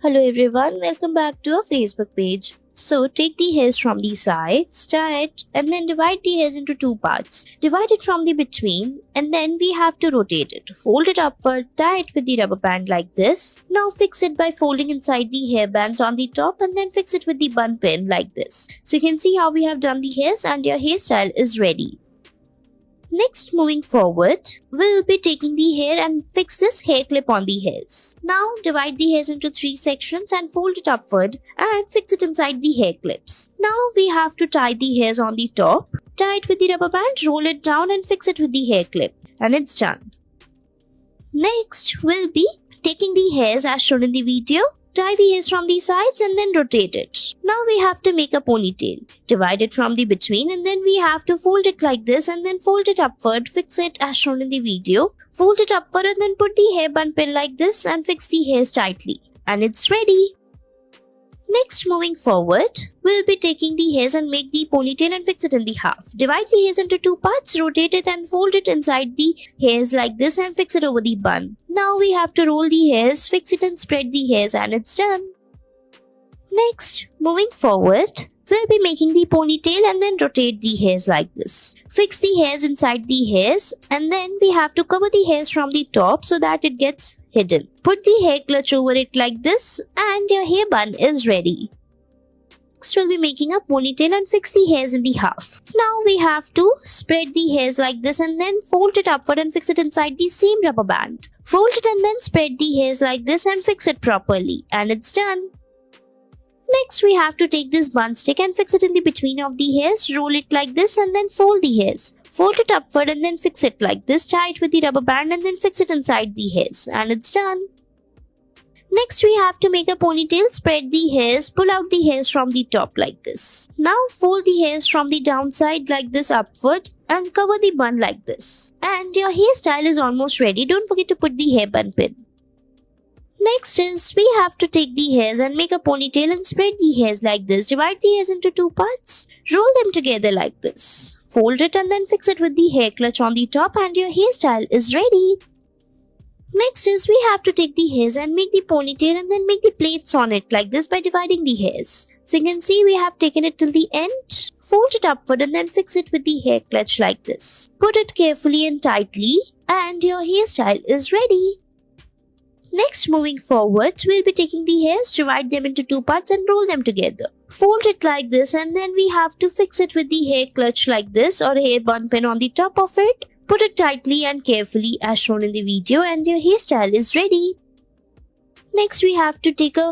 Hello everyone, welcome back to our Facebook page. So take the hairs from the sides, tie it, and then divide the hairs into two parts. Divide it from the between, and then we have to rotate it. Fold it upward, tie it with the rubber band like this. Now fix it by folding inside the hair bands on the top and then fix it with the bun pin like this. So you can see how we have done the hairs and your hairstyle is ready. Next, moving forward, we'll be taking the hair and fix this hair clip on the hairs. Now, divide the hairs into three sections and fold it upward and fix it inside the hair clips. Now, we have to tie the hairs on the top, tie it with the rubber band, roll it down and fix it with the hair clip. And it's done. Next, we'll be taking the hairs as shown in the video. Tie the hairs from the sides and then rotate it. Now we have to make a ponytail. Divide it from the between and then we have to fold it like this and then fold it upward, fix it as shown in the video. Fold it upward and then put the hair bun pin like this and fix the hairs tightly. And it's ready. Next, moving forward, we'll be taking the hairs and make the ponytail and fix it in the half. Divide the hairs into two parts, rotate it and fold it inside the hairs like this and fix it over the bun. Now we have to roll the hairs, fix it and spread the hairs and it's done. Next, moving forward, we'll be making the ponytail and then rotate the hairs like this. Fix the hairs inside the hairs and then we have to cover the hairs from the top so that it gets hidden. Put the hair clutch over it like this and your hair bun is ready. Next, we'll be making a ponytail and fix the hairs in the half. Now we have to spread the hairs like this and then fold it upward and fix it inside the same rubber band. Fold it and then spread the hairs like this and fix it properly and it's done. Next, we have to take this bun stick and fix it in the between of the hairs, roll it like this and then fold the hairs. Fold it upward and then fix it like this, tie it with the rubber band and then fix it inside the hairs and it's done. Next, we have to make a ponytail, spread the hairs, pull out the hairs from the top like this. Now fold the hairs from the downside like this upward and cover the bun like this. And your hairstyle is almost ready. Don't forget to put the hair bun pin. Next is, we have to take the hairs and make a ponytail and spread the hairs like this. Divide the hairs into two parts. Roll them together like this. Fold it and then fix it with the hair clutch on the top and your hairstyle is ready. Next is, we have to take the hairs and make the ponytail and then make the plaits on it like this by dividing the hairs. So you can see we have taken it till the end. Fold it upward and then fix it with the hair clutch like this. Put it carefully and tightly and your hairstyle is ready. Next, moving forward, we'll be taking the hairs, divide them into two parts and roll them together. Fold it like this and then we have to fix it with the hair clutch like this or hair bun pin on the top of it. Put it tightly and carefully as shown in the video and your hairstyle is ready. Next, we have to take a